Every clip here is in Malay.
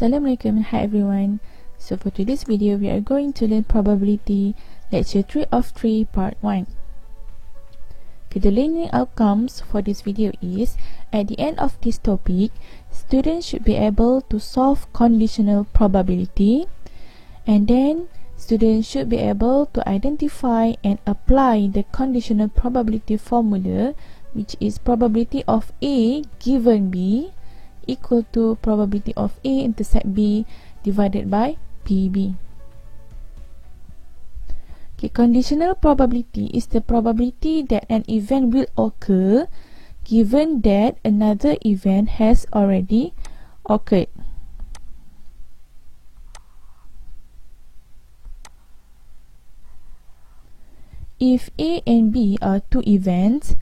Assalamualaikum, hi everyone. So for today's video, we are going to learn probability lecture 3 of 3 part 1. Okay, the learning outcomes for this video is, at the end of this topic, students should be able to solve conditional probability, and then students should be able to identify and apply the conditional probability formula, which is probability of A given B equal to probability of A intercept B divided by PB. Okay, conditional probability is the probability that an event will occur given that another event has already occurred. If A and B are two events,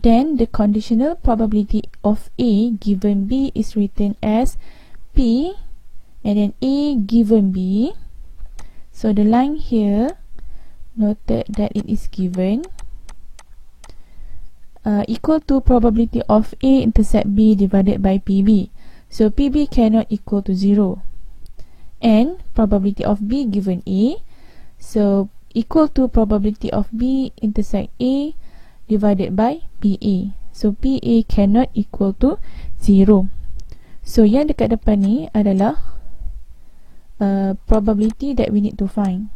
then the conditional probability of A given B is written as P and then A given B. So the line here noted that it is given equal to probability of A intercept B divided by PB. So PB cannot equal to 0. And probability of B given A, so equal to probability of B intersect A divided by PA. So PA cannot equal to 0. So yang dekat depan ni adalah probability that we need to find.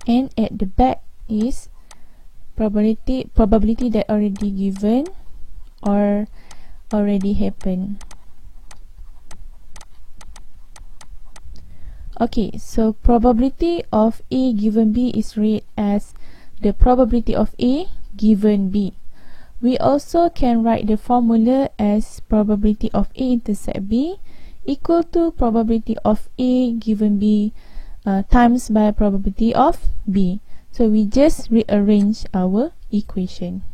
And at the back is probability that already given or already happened. Okay, so probability of A given B is read as the probability of A given B. We also can write the formula as probability of A intercept B equal to probability of A given B times by probability of B. So we just rearrange our equation.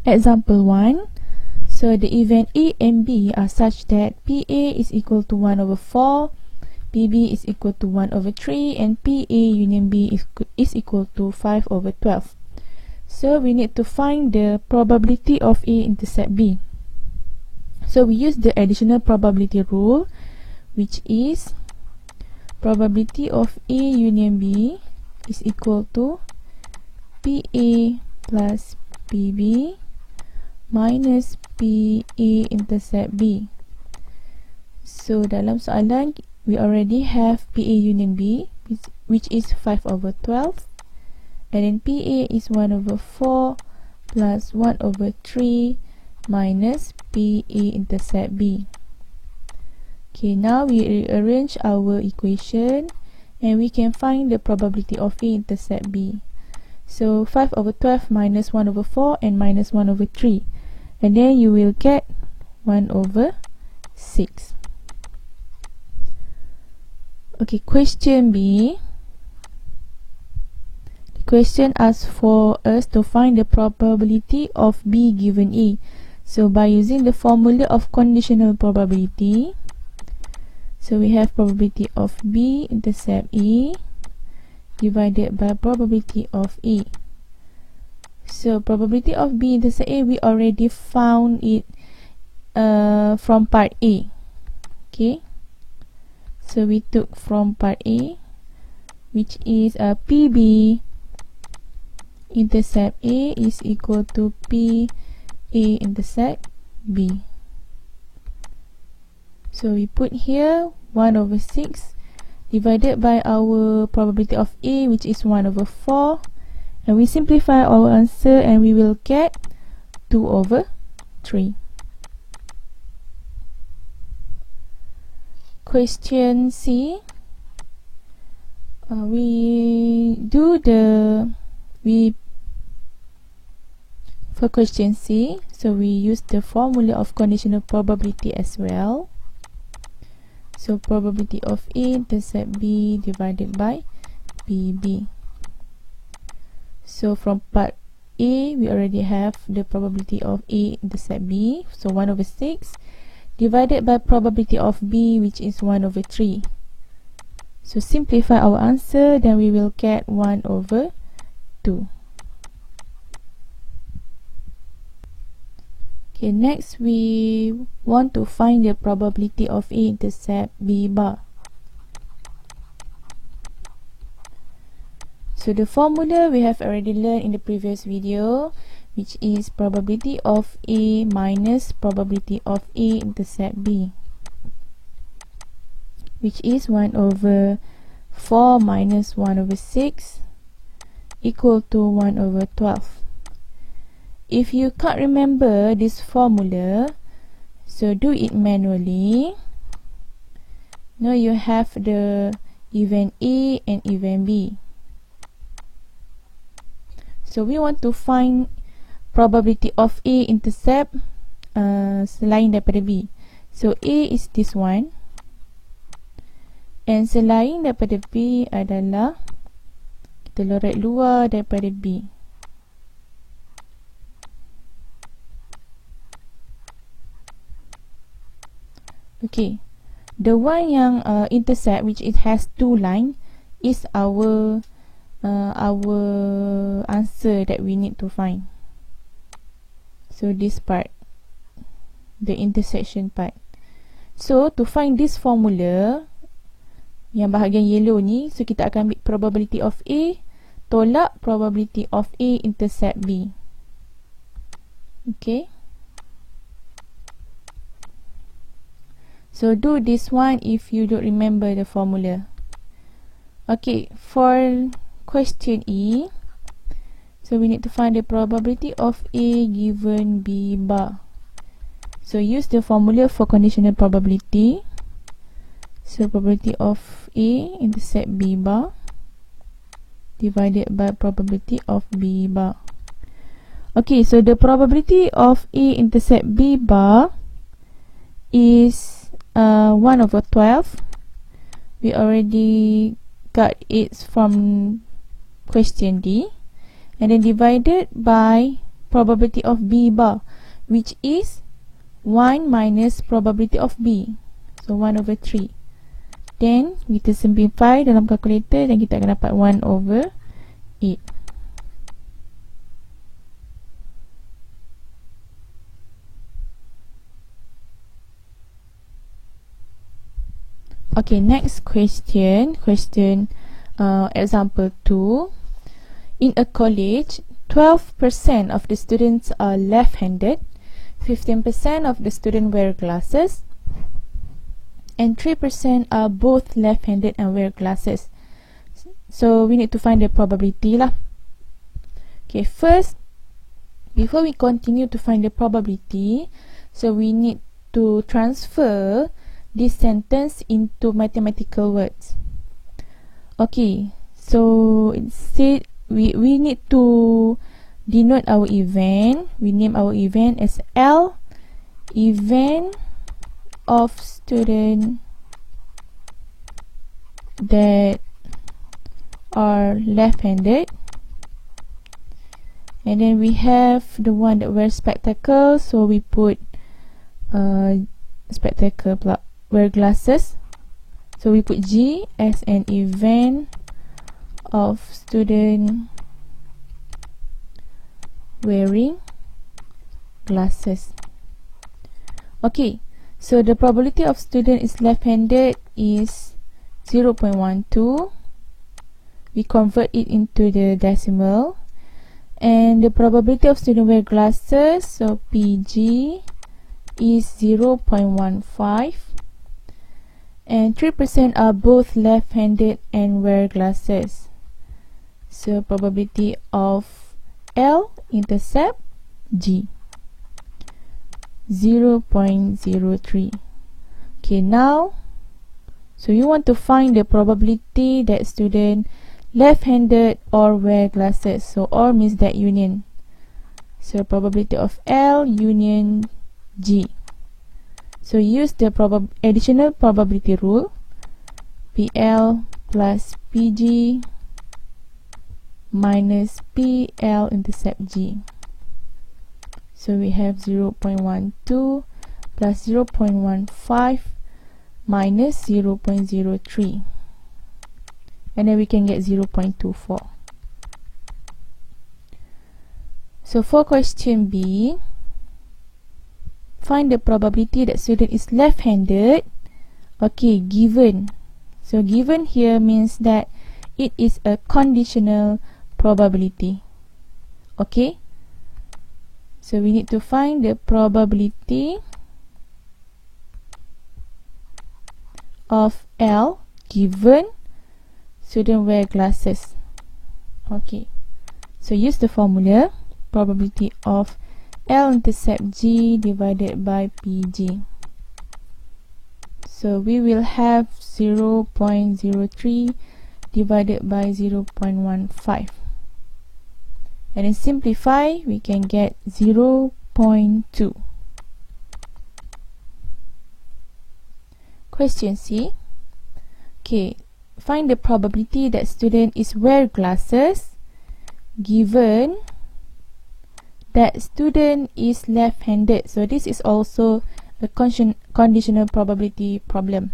Example 1. So the event A and B are such that PA is equal to 1 over 4, PB is equal to 1 over 3, and PA union B is equal to 5 over 12. So we need to find the probability of A intercept B. So we use the additional probability rule, which is probability of A union B is equal to PA plus PB minus PA intercept B. So dalam soalan, we already have PA union B, which is 5 over 12, and then PA is 1 over 4 plus 1 over 3 minus PA intercept B. Okay, now we rearrange our equation and we can find the probability of A intercept B. So 5 over 12 minus 1 over 4 and minus 1 over 3. And then you will get 1 over 6. Okay, question B. The question asks for us to find the probability of B given A. So by using the formula of conditional probability, so we have probability of B intercept A divided by probability of A. So probability of B intercept A, we already found it from part A. Okay, so we took from part A, which is PB intercept A is equal to PA intercept B. So we put here 1 over 6 divided by our probability of A, which is 1 over 4. And we simplify our answer and we will get 2 over 3. Question C. For question C, so we use the formula of conditional probability as well. So probability of A intercept B divided by PB. So from part A, we already have the probability of A intercept B, so 1 over 6, divided by probability of B, which is 1 over 3. So simplify our answer, then we will get 1/2. Okay, next we want to find the probability of A-intercept B bar. So the formula we have already learned in the previous video, which is probability of A minus probability of A-intercept B, which is 1/4 minus 1/6 equal to 1/12. If you can't remember this formula, so do it manually. Now you have the event A and event B. So we want to find probability of A intercept selain daripada B. So A is this one, and selain daripada B adalah kita lorek luar daripada B. Okay, the one yang intercept, which it has two line, is our answer that we need to find. So this part, the intersection part. So to find this formula, yang bahagian yellow ni, so kita akan ambil probability of A tolak probability of A intercept B. Okay. So do this one if you don't remember the formula. Okay, for question E, so we need to find the probability of A given B bar. So use the formula for conditional probability. So probability of A intercept B bar divided by probability of B bar. Okay, so the probability of A intercept B bar is 1/12. We already got it from question D, and then divided by probability of B bar, which is 1 minus probability of B, so 1/3. Then kita simplify dalam calculator dan kita akan dapat 1/8. Okay, next question, example 2. In a college, 12% of the students are left-handed, 15% of the students wear glasses, and 3% are both left-handed and wear glasses. So we need to find the probability lah. Okay, first, before we continue to find the probability, so we need to transfer this sentence into mathematical words. Okay, so it said we need to denote our event. We name our event as L, event of student that are left-handed, and then we have the one that wears spectacles, so we put spectacle plus wear glasses, so we put G as an event of student wearing glasses. Okay, so the probability of student is left-handed is 0.12. We convert it into the decimal, and the probability of student wear glasses, so PG, is 0.15. And 3% are both left-handed and wear glasses. So probability of L intercept G, 0.03. Okay, now, so you want to find the probability that student left-handed or wear glasses. So or means that union. So probability of L union G. So use the additional probability rule, PL plus PG minus PL intercept G. So we have 0.12 plus 0.15 minus 0.03. and then we can get 0.24. So for question B, find the probability that student is left-handed. Okay, given. So given here means that it is a conditional probability. Okay, so we need to find the probability of L given student wear glasses. Okay, so use the formula probability of L intercept G divided by PG. So we will have 0.03 divided by 0.15. And then simplify, we can get 0.2. Question C. Okay, find the probability that student is wear glasses given that student is left-handed. So this is also a conditional probability problem.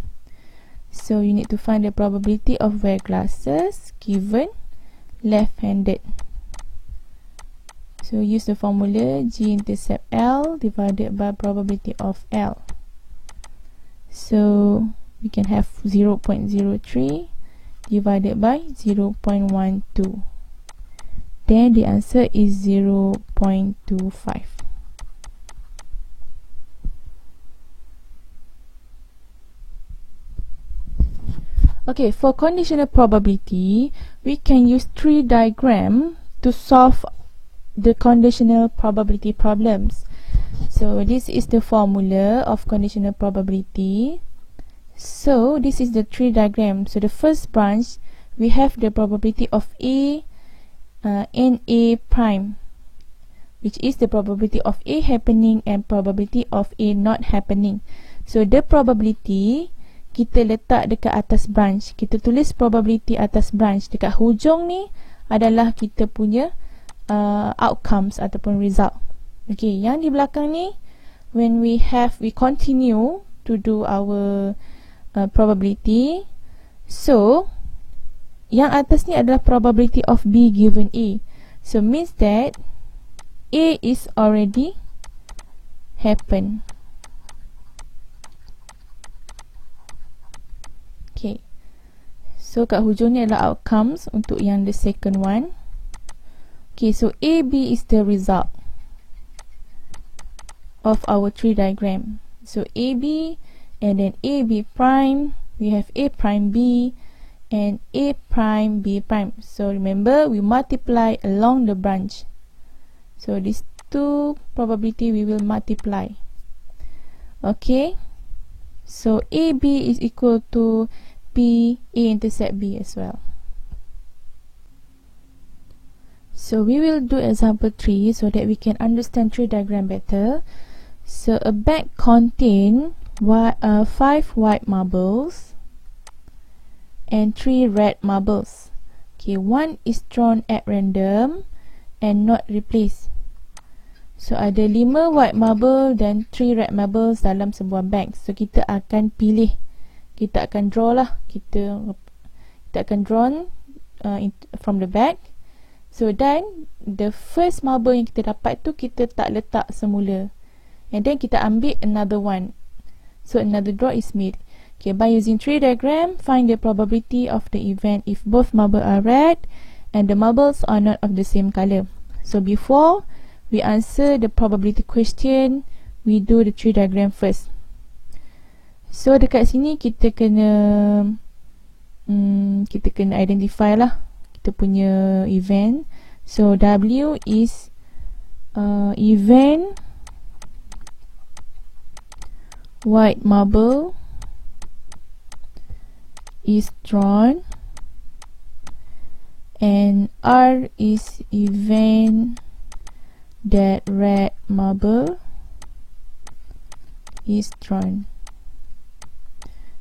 So you need to find the probability of wear glasses given left-handed. So use the formula G intercept L divided by probability of L. So we can have 0.03 divided by 0.12. Then the answer is 0.25. Okay, for conditional probability, we can use tree diagram to solve the conditional probability problems. So this is the formula of conditional probability. So this is the tree diagram. So the first branch, we have the probability of A and A prime, which is the probability of A happening and probability of A not happening. So the probability kita letak dekat atas branch. Kita tulis probability atas branch. Dekat hujung ni adalah kita punya outcomes ataupun result. Okay, yang di belakang ni, when we continue to do our probability. So yang atas ni adalah probability of B given A. So means that A is already happen. Okay, so kat hujung ni adalah outcomes untuk yang the second one. Okay, so AB is the result of our tree diagram. So AB and then AB prime, we have A prime B and A prime B prime. So remember, we multiply along the branch. So these two probability we will multiply. Okay, so AB is equal to B A intercept B as well. So we will do example 3 so that we can understand tree diagram better. So a bag contain 5 white marbles and 3 red marbles. Okay, one is thrown at random and not replaced. So ada 5 white marble dan 3 red marbles dalam sebuah bag. So kita akan pilih, kita akan draw lah, kita akan draw from the bag. So then the first marble yang kita dapat tu kita tak letak semula, and then kita ambil another one. So another draw is made. Okay, by using tree diagram, find the probability of the event if both marbles are red and the marbles are not of the same color. So before we answer the probability question, we do the tree diagram first. So dekat sini kita kena identify lah kita punya event. So W is event white marble is drawn, and R is event that red marble is drawn.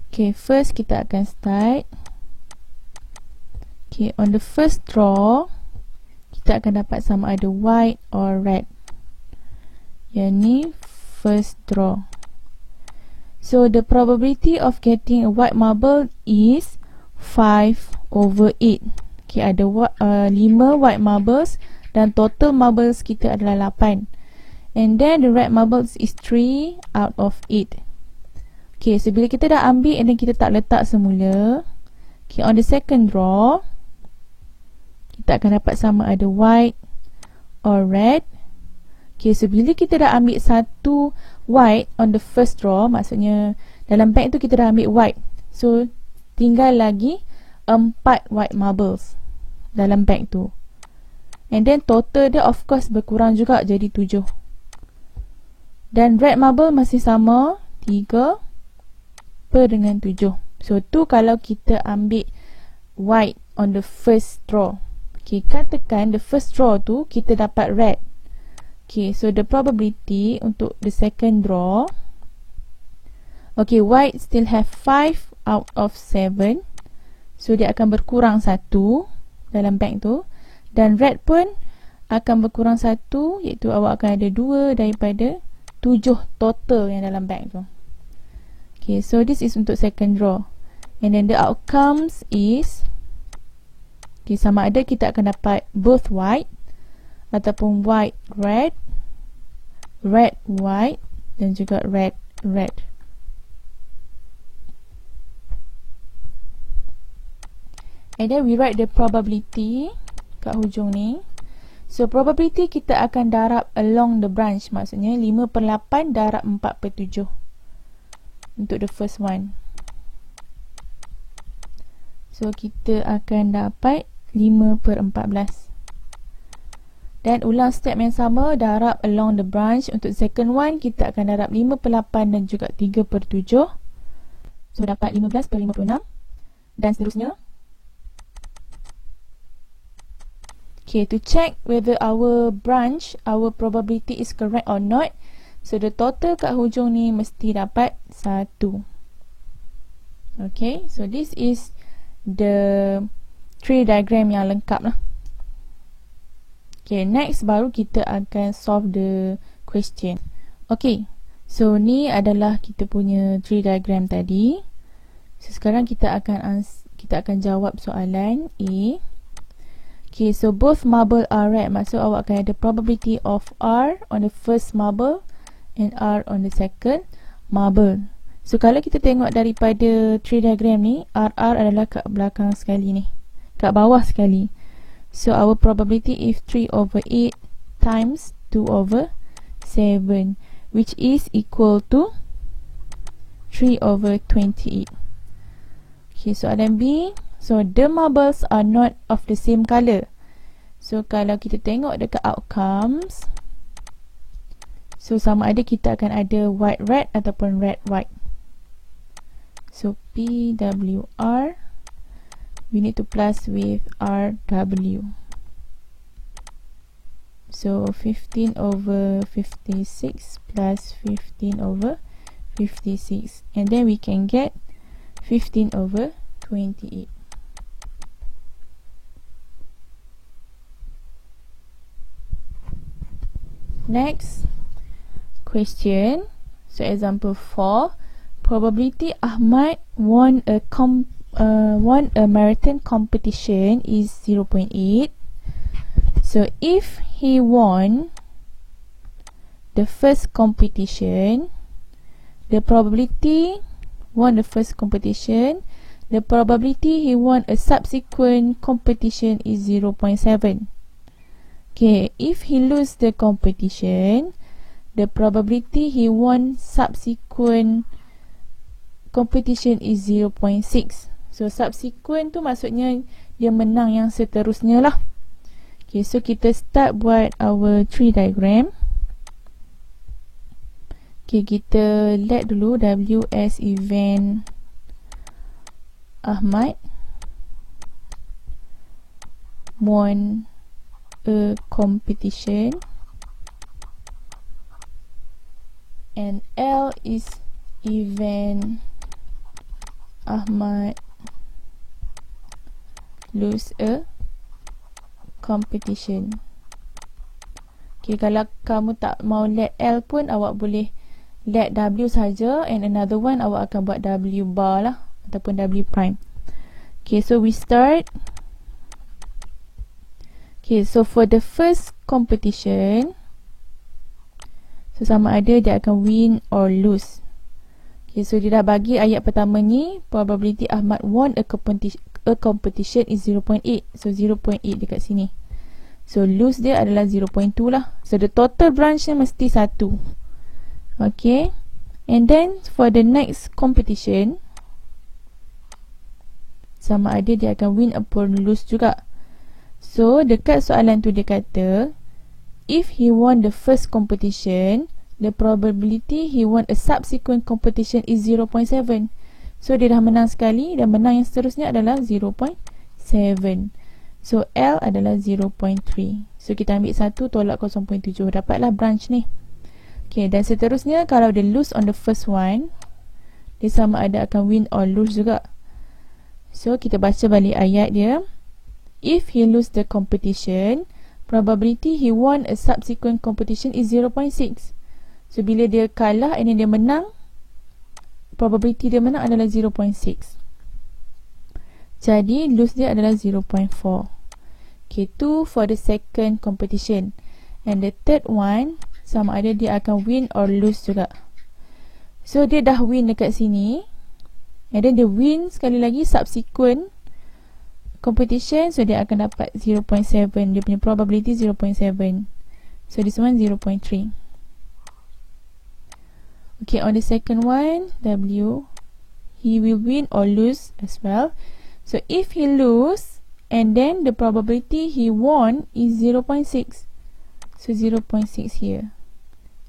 Okay, first kita akan start. Okay, on the first draw, kita akan dapat sama ada white or red. Yang ni first draw. So the probability of getting a white marble is 5/8. Okay, ada 5 white marbles dan total marbles kita adalah 8. And then the red marbles is 3 out of 8. Okay, so bila kita dah ambil and then kita tak letak semula, okay, on the second draw, kita akan dapat sama ada white or red. Okay, so bila kita dah ambil satu white on the first draw, maksudnya dalam bank tu kita dah ambil white. So, tinggal lagi 4 white marbles dalam bank tu. And then total dia of course berkurang juga jadi 7. Dan red marble masih sama, 3 per dengan 7. So tu kalau kita ambil white on the first draw. Okay, katakan the first draw tu kita dapat red. Okay, so the probability untuk the second draw, okay, white still have 5 out of 7. So dia akan berkurang 1 dalam bank tu. Dan red pun akan berkurang 1, iaitu awak akan ada 2 daripada 7 total yang dalam bank tu. Okay, so this is untuk second draw. And then the outcomes is, okay, sama ada kita akan dapat both white ataupun white red, red white dan juga red red. And then we write the probability kat hujung ni. So probability kita akan darab along the branch, maksudnya 5/8 darab 4/7 untuk the first one. So kita akan dapat 5/14. Dan ulang step yang sama, darab along the branch. Untuk second one kita akan darab 5/8 dan juga 3/7. So dapat 15/56 dan seterusnya. Okay, to check whether our branch, our probability is correct or not, so the total kat hujung ni mesti dapat 1. Okay, so this is the tree diagram yang lengkap lah. Okay, next baru kita akan solve the question. Okay, so ni adalah kita punya tree diagram tadi. So sekarang kita akan jawab soalan A. Okay, so both marble are red. Maksud awak akan ada probability of R on the first marble and R on the second marble. So kalau kita tengok daripada tree diagram ni, RR adalah kat belakang sekali ni, kat bawah sekali. So our probability is 3/8 times 2/7, which is equal to 3/28. Okay, soalan B. So the marbles are not of the same color. So kalau kita tengok dekat outcomes, so sama ada kita akan ada white red ataupun red white. So PWR, we need to plus with RW. So 15/56 plus 15/56, and then we can get 15/28. Next question. So example 4. Probability Ahmad won a marathon competition is 0.8. So if he won the first competition, the probability he won a subsequent competition is 0.7. Okay, if he lose the competition, the probability he won subsequent competition is 0.6. So subsequent tu maksudnya dia menang yang seterusnya lah. Okay, so kita start buat our tree diagram. Okay, kita let dulu W as event Ahmad won a competition, and L is event Ahmad lose a competition. Okay, kalau kamu tak mau let L pun awak boleh let W saja, and another one awak akan buat W bar lah ataupun W prime. Okay, so we start. Okay, so for the first competition, so sama ada dia akan win or lose. Okay, so dia dah bagi ayat pertama ni, probability Ahmad won a competition is 0.8. So 0.8 dekat sini. So lose dia adalah 0.2 lah. So the total branch ni mesti 1. Okay. And then for the next competition, sama ada dia akan win ataupun lose juga. So dekat soalan tu dia kata, if he won the first competition, the probability he won a subsequent competition is 0.7. So dia dah menang sekali dan menang yang seterusnya adalah 0.7. So L adalah 0.3. So kita ambil 1 tolak 0.7. Dapatlah branch ni. Okay, dan seterusnya kalau dia lose on the first one, dia sama ada akan win or lose juga. So kita baca balik ayat dia. If he lose the competition, probability he won a subsequent competition is 0.6. So bila dia kalah and dia menang, probability dia menang adalah 0.6. Jadi lose dia adalah 0.4. Okay, 2 for the second competition. And the third one, sama ada dia akan win or lose juga. So dia dah win dekat sini. And then dia win sekali lagi subsequent competition. So dia akan dapat 0.7. Dia punya probability 0.7. So this one 0.3. Okay, on the second one, W, he will win or lose as well. So if he lose, and then the probability he won is 0.6. So 0.6 here.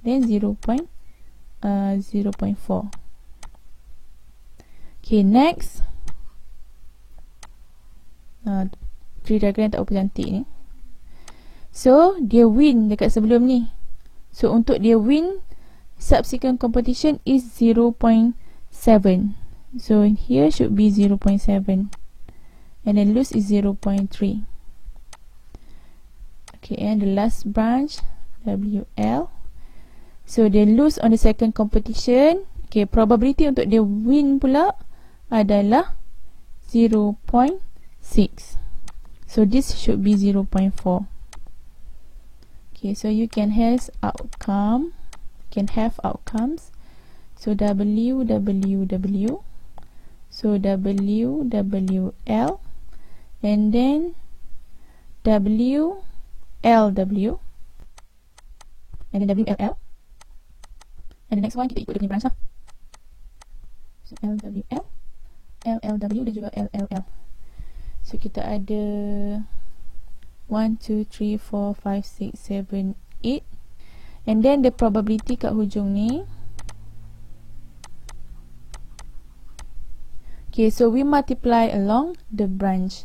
Then 0.4. Okay, next. Tree diagram tak apa cantik ni. So dia win dekat sebelum ni. So untuk dia win, subsequent competition is 0.7. So here should be 0.7. And then lose is 0.3. Okay, and the last branch, WL. So they lose on the second competition. Okay, probability untuk dia win pula adalah 0.6. So this should be 0.4. Okay, so you can have outcomes. So WWW. So WWL. And then WLW. And then WLL. And the next one kita ikut dia punya branch lah. So LWL, LLW dan juga LLL. So kita ada 1, 2, 3, 4, 5, 6, 7, 8. And then the probability kat hujung ni. Okay, so we multiply along the branch.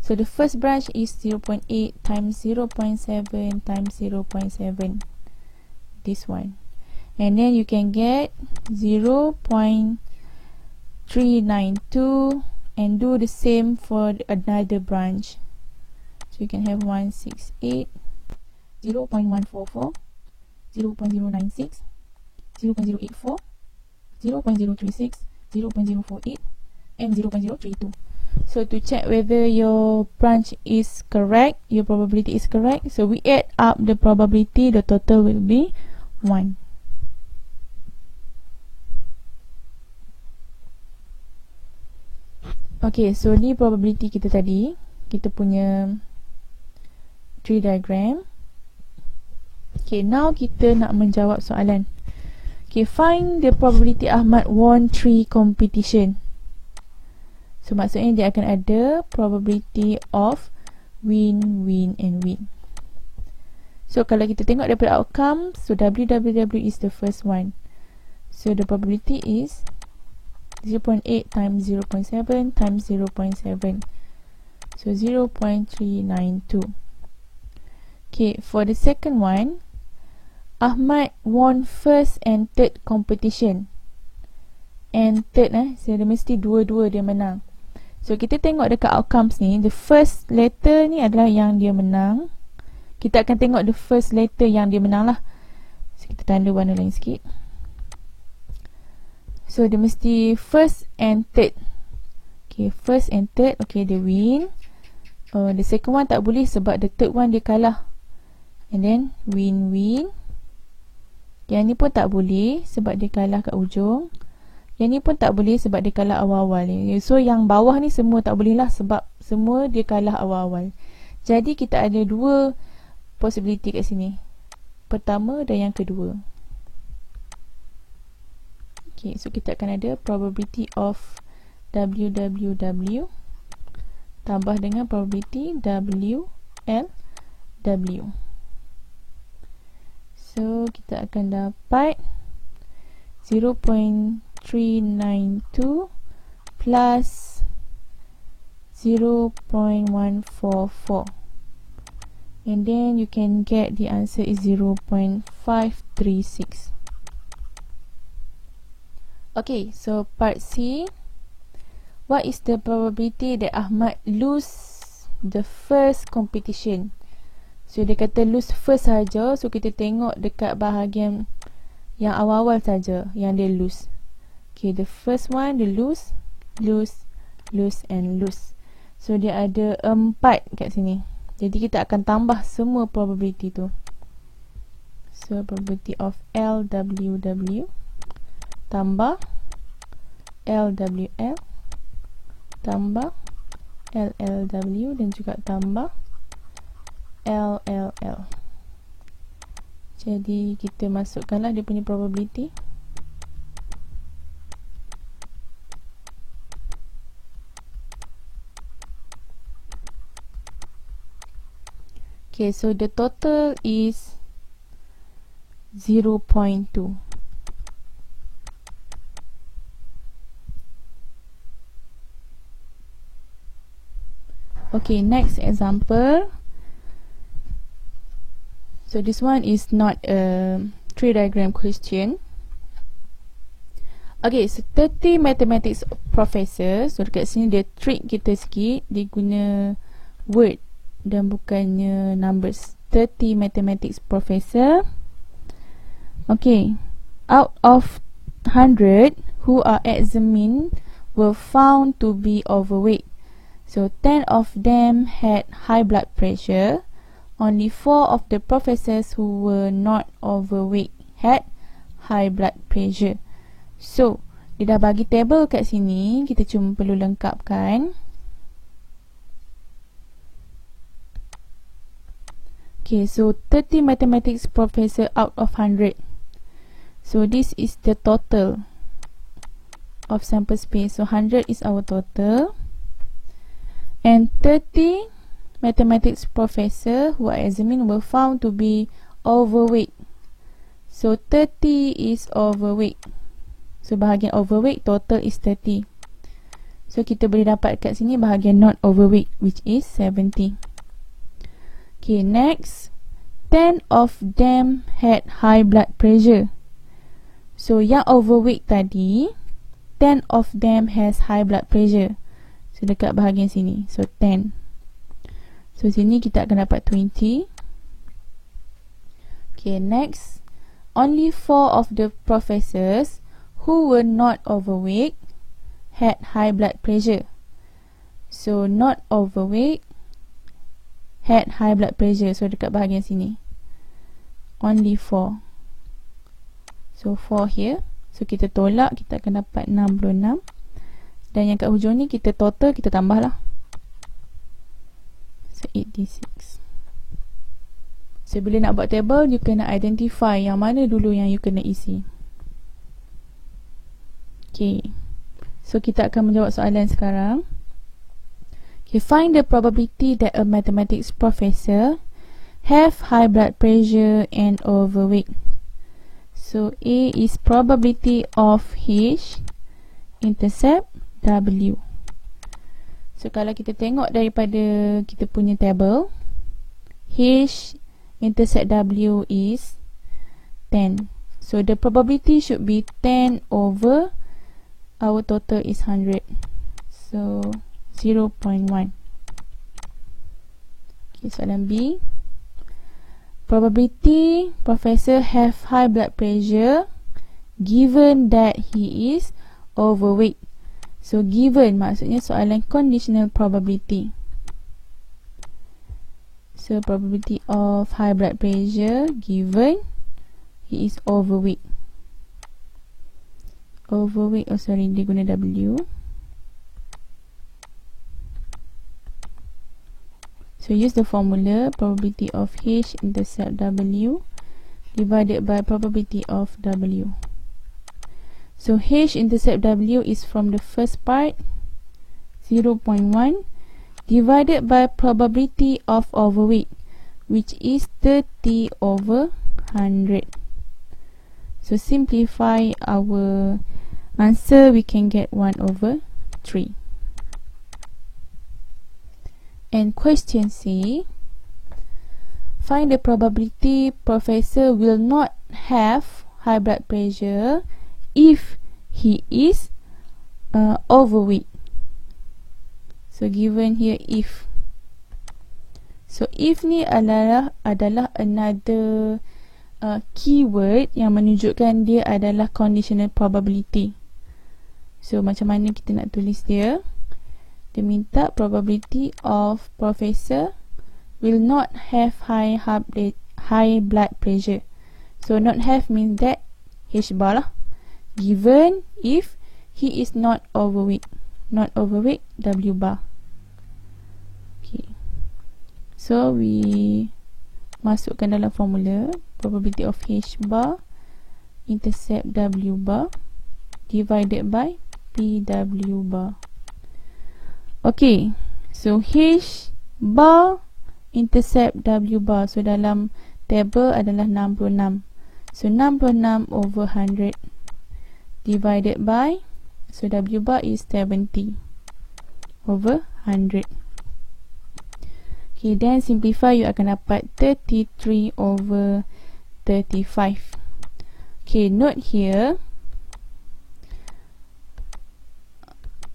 So the first branch is 0.8 times 0.7 times 0.7. This one. And then you can get 0.392 and do the same for another branch. So you can have 168, 0.144, 0.096, 0.084, 0.036, 0.048 and 0.032. So to check whether your branch is correct, your probability is correct, so we add up the probability, the total will be 1. Okay, so ni probability kita tadi. Kita punya tree diagram. Okay, now kita nak menjawab soalan. Okay, find the probability Ahmad won 3 competition. So maksudnya dia akan ada probability of win, win and win. So kalau kita tengok daripada outcome, so WWW is the first one. So the probability is 0.8 times 0.7 times 0.7. So 0.392. Okay, for the second one, Ahmad won first and third competition. And third so dia mesti dua-dua dia menang. So kita tengok dekat outcomes ni, the first letter ni adalah yang dia menang. Kita akan tengok the first letter yang dia menang lah. So kita tanda warna lain sikit. So dia mesti first and third. Okay, first and third, okay, they win. The second one tak boleh sebab the third one dia kalah. And then win. Yang ni pun tak boleh sebab dia kalah kat ujung. Yang ni pun tak boleh sebab dia kalah awal-awal ni. So yang bawah ni semua tak boleh lah sebab semua dia kalah awal-awal. Jadi kita ada dua possibility kat sini. Pertama dan yang kedua. Okay, so kita akan ada probability of WWW tambah dengan probability WLW. So kita akan dapat 0.392 plus 0.144, and then you can get the answer is 0.536. Okay, so part C. What is the probability that Ahmad lose the first competition? So dia kata lose first saja. So kita tengok dekat bahagian yang awal-awal saja yang dia lose. Okay, the first one dia lose and lose. So dia ada 4 kat sini. Jadi kita akan tambah semua probability tu. So probability of LWW tambah LWL tambah LLW dan juga tambah LLL. Jadi kita masukkanlah dia punya probability. Okay, so the total is 0.2. Okay, next example. So this one is not a tree diagram question. Okay, so 30 mathematics professor. So dekat sini dia trick kita sikit. Dia guna word dan bukannya numbers. 30 mathematics professor. Okay, out of 100 who are examined were found to be overweight. So 10 of them had high blood pressure. Only 4 of the professors who were not overweight had high blood pressure. So dia dah bagi table kat sini. Kita cuma perlu lengkapkan. Okay, so 30 mathematics professor out of 100. So this is the total of sample space. So 100 is our total. And 30 mathematics professor who are examined were found to be overweight. So 30 is overweight. So bahagian overweight total is 30. So kita boleh dapat kat sini bahagian not overweight, which is 70. Okay, next. 10 of them had high blood pressure. So yang overweight tadi, 10 of them has high blood pressure. So dekat bahagian sini. So 10. So sini kita akan dapat 20. Okay, next. Only 4 of the professors who were not overweight had high blood pressure. So not overweight had high blood pressure. So dekat bahagian sini. Only 4. So 4 here. So kita tolak, kita akan dapat 66. Dan yang kat hujung ni kita total, kita tambah lah. So 86. So bila nak buat table, you kena identify yang mana dulu yang you kena isi. Okay, so kita akan menjawab soalan sekarang. Okay, find the probability that a mathematics professor have high blood pressure and overweight. So A is probability of H intercept W. So kalau kita tengok daripada kita punya table, H intercept W is 10. So the probability should be 10 over our total is 100. So 0.1. Okay, soalan B. Probability professor have high blood pressure given that he is overweight. So given maksudnya soalan conditional probability. So probability of high blood pressure given he is overweight. Overweight, oh sorry, dia guna W. So use the formula probability of H intercept W divided by probability of W. So H intercept W is from the first part 0.1 divided by probability of overweight, which is 30/100. So simplify our answer, we can get 1/3. And question C, find the probability professor will not have high blood pressure if he is overweight. So given here if. So if ni adalah another keyword yang menunjukkan dia adalah conditional probability. So macam mana kita nak tulis dia? Dia minta probability of professor will not have high blood pressure. So not have means that H bar lah. Given if he is not overweight. Not overweight, W bar. Okay. So we masukkan dalam formula probability of H bar intercept W bar divided by PW bar. Okay, so H bar intercept W bar. So dalam table adalah 66. So 66/100 divided by, so W bar is 70/100. Okay, then simplify, you akan dapat 33/35. Okay, note here.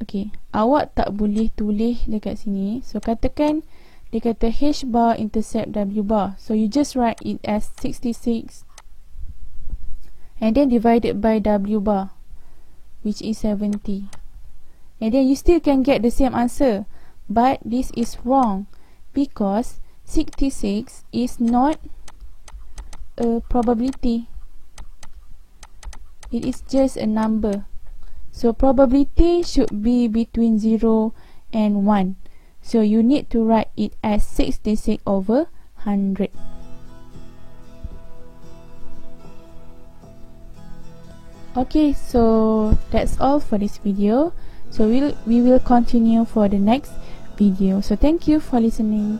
Okay, awak tak boleh tulis dekat sini. So katakan dia kata H bar intercept W bar. So you just write it as 66 and then divided by W bar, which is 70. And then you still can get the same answer. But this is wrong because 66 is not a probability. It is just a number. So probability should be between 0 and 1. So you need to write it as 66/100. Okay, so that's all for this video. So we will continue for the next video. So thank you for listening.